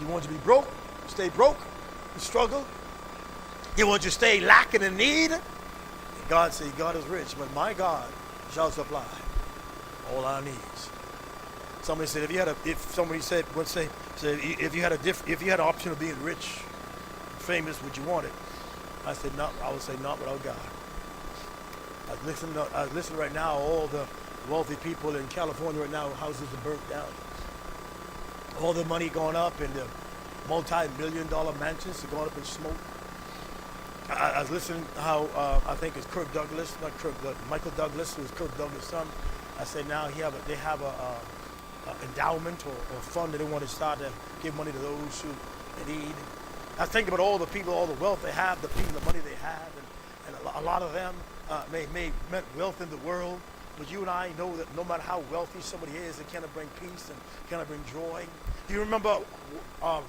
He wants you to be broke, stay broke, struggle. He wants you to stay lacking in need. And God said, God is rich, but my God shall supply all our needs. Somebody said, if you had an option of being rich, famous, would you want it? I said, no. I would say not without God. I was listening right now. All the wealthy people in California right now, houses are burnt down. All the money going up, and the multi-million-dollar mansions are going up in smoke. I was listening how I think it's Kirk Douglas, not Kirk, but Michael Douglas, who was Kirk Douglas' son. I said now they have a endowment or fund that they want to start to give money to those who need. I think about all the people, all the wealth they have, the people, the money they have, and a lot of them may meant wealth in the world. But you and I know that no matter how wealthy somebody is, it cannot bring peace and cannot bring joy. Do you remember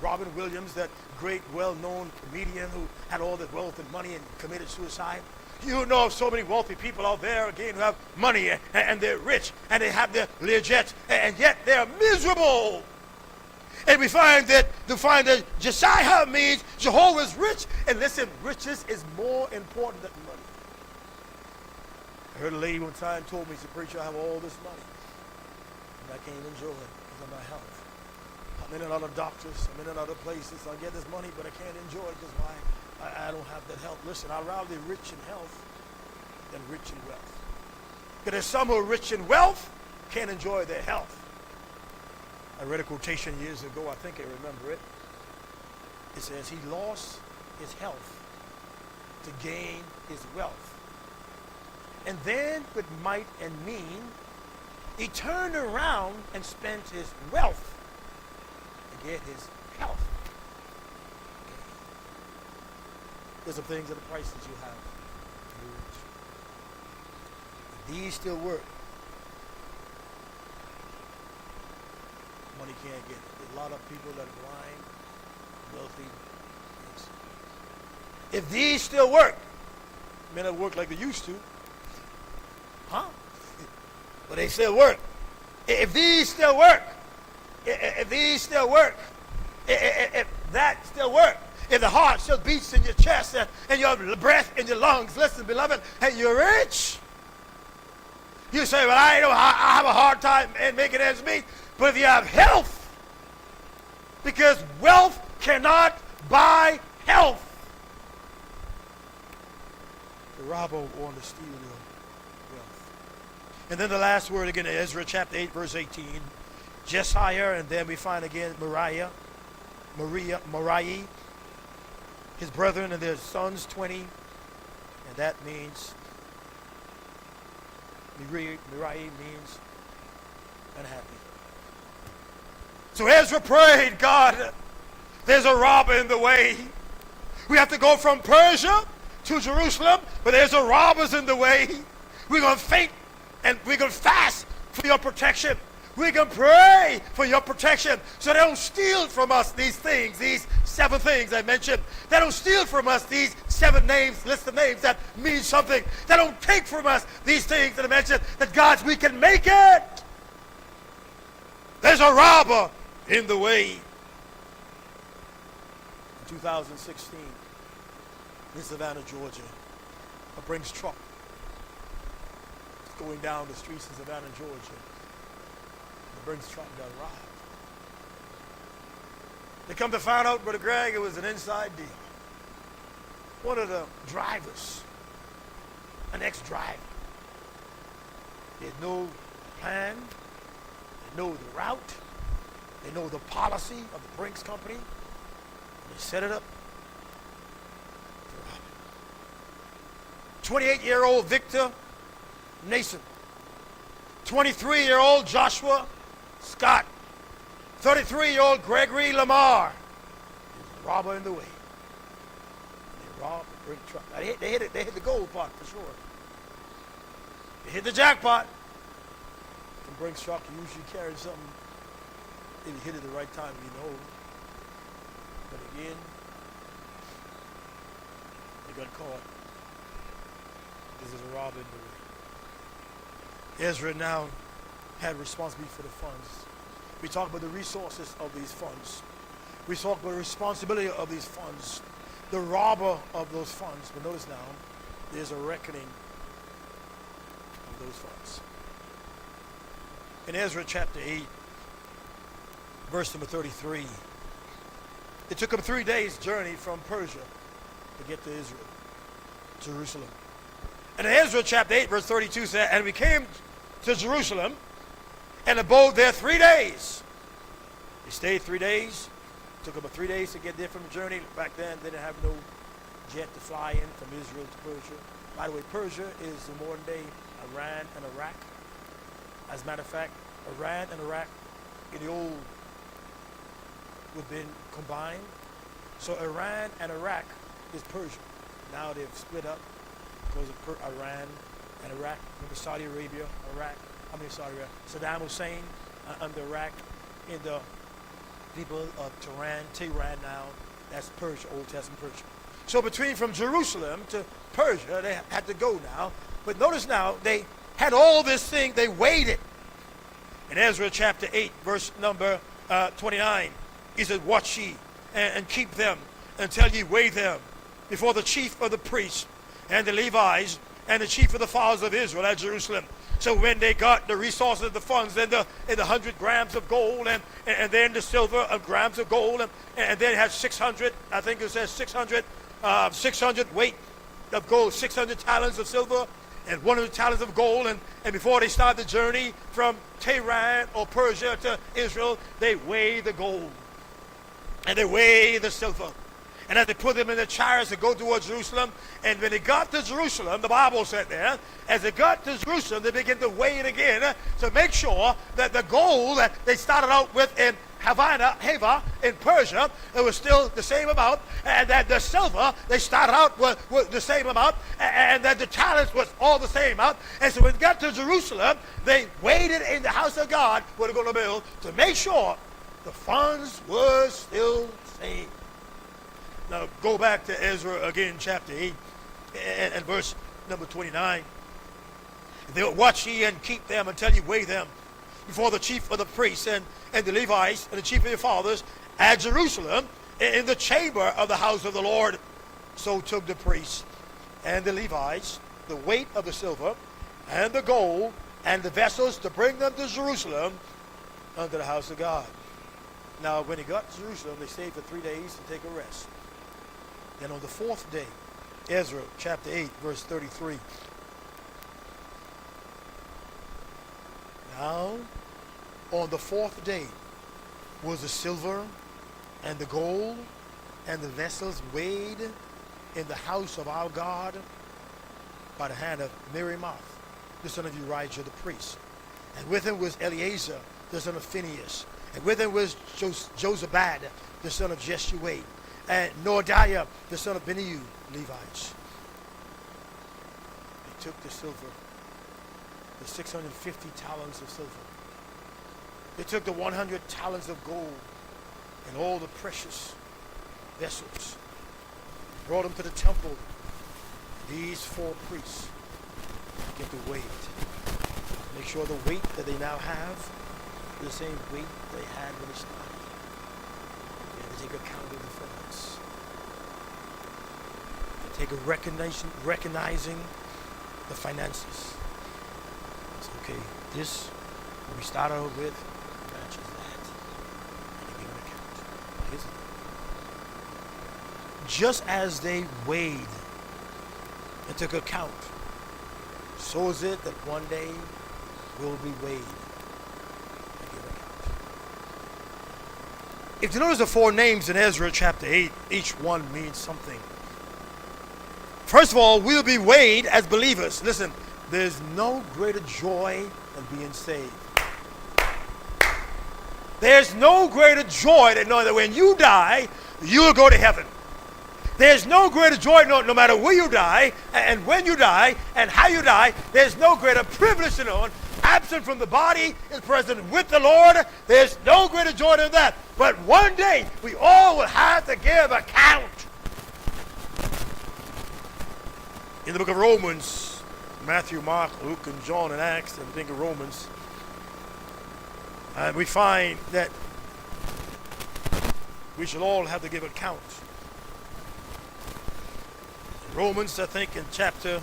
Robin Williams, that great, well-known comedian who had all that wealth and money and committed suicide? You know of so many wealthy people out there, again, who have money and they're rich and they have their Learjets, and yet they're miserable. And we find that Josiah means Jehovah's rich. And listen, riches is more important than money. I heard a lady one time told me, she said, preacher, I have all this money, and I can't enjoy it because of my health. I'm in and out of doctors, I'm in and out of places, I get this money, but I can't enjoy it because why? I don't have that health. Listen, I'd rather be rich in health than rich in wealth. Because there's some who are rich in wealth, can't enjoy their health. I read a quotation years ago, I think I remember it. It says, he lost his health to gain his wealth. And then, with might and mean, he turned around and spent his wealth to get his health. There's some things at the prices you have. These still work. Money can't get it. There's a lot of people that are blind, wealthy. Yes. If these still work, it may not work like they used to. Huh? But they still work. If these still work, if that still work, if the heart still beats in your chest and your breath in your lungs, listen, beloved, and you're rich. You say, well, I have a hard time making ends meet. But if you have health, because wealth cannot buy health. The robber wanted to steal your wealth. And then the last word again, Ezra chapter 8, verse 18. Jesiah, and then we find again Moriah, his brethren and their sons, 20. And that means, Moriah means unhappy. So Ezra prayed, God, there's a robber in the way. We have to go from Persia to Jerusalem, but there's a robbers in the way. We're going to faint and we're going to fast for your protection. We're going to pray for your protection so they don't steal from us these things, these 7 things I mentioned. They don't steal from us these 7 names, list of names that mean something. They don't take from us these things that I mentioned, that God's, we can make it. There's a robber in the way. In 2016, in Savannah, Georgia, a Brinks truck going down the streets of Savannah, Georgia. The Brinks truck got robbed. They come to find out, Brother Greg, it was an inside deal. One of the drivers, an ex-driver, they had no plan, they know the route, they know the policy of the Brinks company, and they set it up to rob it. 28-year-old Victor Nason, 23-year-old Joshua Scott, 33-year-old Gregory Lamar. There's a robber in the way. And they robbed the Brinks truck. Now, they hit it. They hit the gold pot for sure. They hit the jackpot. The Brinks truck usually carried something. If you hit it at the right time, you know. But again, they got caught. This is a robber in the way. Ezra now had responsibility for the funds. We talk about the resources of these funds. We talk about the responsibility of these funds, the robber of those funds. But notice now, there's a reckoning of those funds. In Ezra chapter 8, verse number 33, it took them 3 days' journey from Persia to get to Israel, Jerusalem. And in Ezra chapter 8, verse 32 said, and we came to Jerusalem and abode there 3 days. They stayed 3 days. It took about 3 days to get there from the journey. Back then, they didn't have no jet to fly in from Israel to Persia. By the way, Persia is the modern day Iran and Iraq. As a matter of fact, Iran and Iraq in the old would have been combined. So Iran and Iraq is Persia. Now they've split up because of Iran and Iraq. Remember Saudi Arabia, Saddam Hussein under Iraq, and the people of Tehran now, that's Persia, Old Testament Persia. So between from Jerusalem to Persia, they had to go now. But notice now, they had all this thing, they waited. In Ezra chapter 8, verse number 29, he said, watch ye and keep them until ye weigh them before the chief of the priests and the Levites and the chief of the fathers of Israel at Jerusalem. So when they got the resources of the funds and the 100 grams of gold and then the silver of grams of gold and then had 600, I think it says 600 weight of gold, 600 talents of silver and 100 talents of gold. And before they start the journey from Tehran or Persia to Israel, they weigh the gold and they weigh the silver. And as they put them in the chariots to go towards Jerusalem, and when they got to Jerusalem, the Bible said there, as they got to Jerusalem, they began to weigh it again to make sure that the gold that they started out with in Hava in Persia, it was still the same amount, and that the silver they started out with the same amount, and that the talents was all the same amount. And so when they got to Jerusalem, they weighed it in the house of God, where they're going to build, to make sure the funds were still the same. Now go back to Ezra again, chapter 8, and verse number 29. They will watch ye and keep them until you weigh them before the chief of the priests and the Levites and the chief of your fathers at Jerusalem in the chamber of the house of the Lord. So took the priests and the Levites the weight of the silver and the gold and the vessels to bring them to Jerusalem unto the house of God. Now when they got to Jerusalem, they stayed for 3 days to take a rest. Then on the fourth day, Ezra chapter 8, verse 33. Now, on the fourth day was the silver and the gold and the vessels weighed in the house of our God by the hand of Miriamoth, the son of Urijah the priest. And with him was Eleazar, the son of Phinehas. And with him was Jozabad, the son of Jeshua. And Noadiah, the son of Beniu, Levites. They took the silver, the 650 talents of silver. They took the 100 talents of gold and all the precious vessels. Brought them to the temple. These four priests get the weight. Make sure the weight that they now have is the same weight they had when they started. They take account of the funds. They take a recognizing the finances. It's okay. This, what we started out with, matches that. And they give an account. Here's it. Just as they weighed and took account, so is it that one day will be weighed and give account. If you notice the four names in Ezra chapter 8, each one means something. First of all, we'll be weighed as believers. Listen, there's no greater joy than being saved. There's no greater joy than knowing that when you die, you'll go to heaven. There's no greater joy, no matter where you die, and when you die, and how you die. There's no greater privilege to know. Absent from the body is present with the Lord. There's no greater joy than that. But one day, we all will have to give account. In the book of Romans, Matthew, Mark, Luke, and John, and Acts, and I think of Romans, we find that We shall all have to give account. In Romans, I think in chapter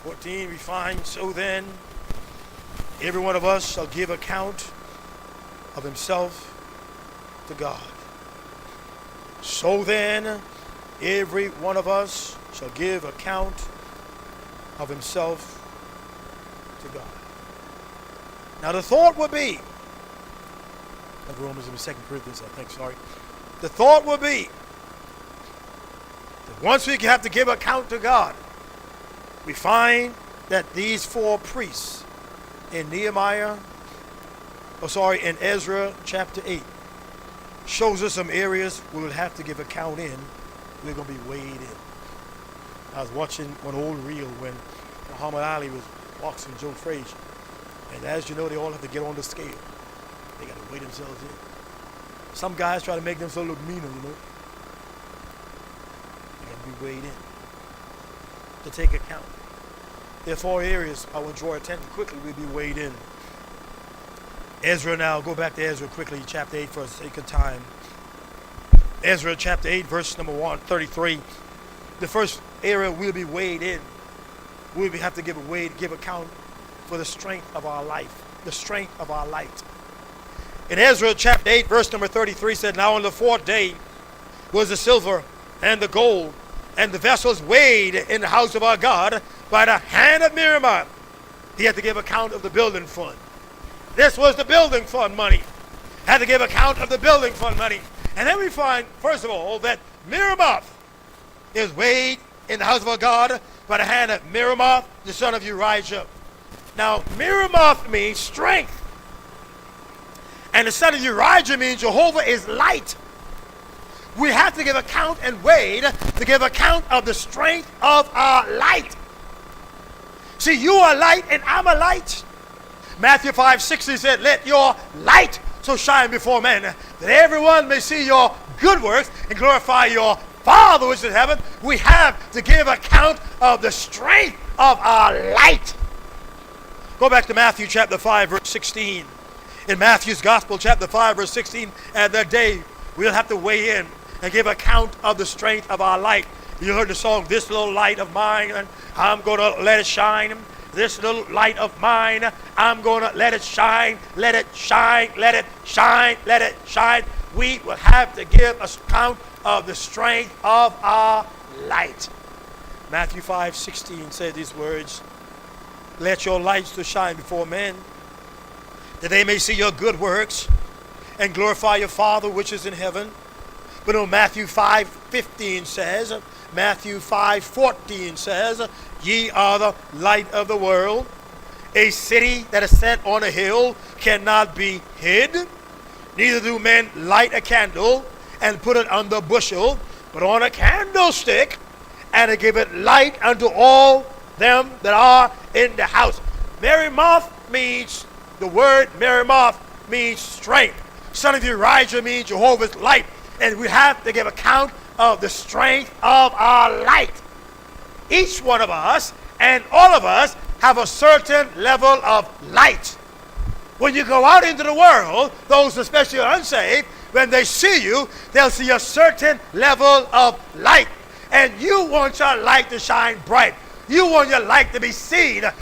14, we find, so then, every one of us shall give account of himself to God. So then, every one of us shall give account of himself to God. Now the thought would be, Romans and 2 Corinthians, I think, sorry. The thought would be that once we have to give account to God, we find that these four priests in in Ezra chapter 8 shows us some areas we will have to give account in. We're going to be weighed in. I was watching one old reel when Muhammad Ali was boxing Joe Frazier. And as you know, they all have to get on the scale. They got to weigh themselves in. Some guys try to make themselves look meaner, you know. They got to be weighed in to take account. There are four areas I will draw attention quickly. We'll be weighed in. Ezra now, go back to Ezra quickly, chapter 8 for the sake of time. Ezra chapter 8, verse number 133. The first area we'll be weighed in. We'll have to give account for the strength of our life, the strength of our light. In Ezra chapter 8, verse number 33 said, now on the fourth day was the silver and the gold and the vessels weighed in the house of our God by the hand of Miriam. He had to give account of the building fund. This was the building fund money. Had to give account of the building fund money. And then we find, first of all, that Miriam is weighed in the house of our God by the hand of Miriam, the son of Urijah. Now, Miriam means strength. And the son of Urijah means Jehovah is light. We have to give account and weighed to give account of the strength of our light. See, you are light and I'm a light. Matthew 5:60 said, let your light so shine before men, that everyone may see your good works and glorify your Father which is in heaven. We have to give account of the strength of our light. Go back to Matthew chapter 5, verse 16. In Matthew's Gospel, chapter 5, verse 16, at that day, we'll have to weigh in and give account of the strength of our light. You heard the song, this little light of mine, and I'm going to let it shine. This little light of mine, I'm going to let it shine, let it shine, let it shine, let it shine. We will have to give account of the strength of our light. Matthew 5:16 said these words, let your light so shine before men, that they may see your good works and glorify your Father which is in heaven. But no, Matthew 5:15 says, Matthew 5:14 says, ye are the light of the world. A city that is set on a hill cannot be hid. Neither do men light a candle and put it under a bushel, but on a candlestick, and to give it light unto all them that are in the house. Merimoth means, the word Merimoth means strength. Son of Urijah means Jehovah's light. And we have to give account of the strength of our light. Each one of us and all of us have a certain level of light. When you go out into the world, those especially unsaved, when they see you, they'll see a certain level of light. And you want your light to shine bright. You want your light to be seen.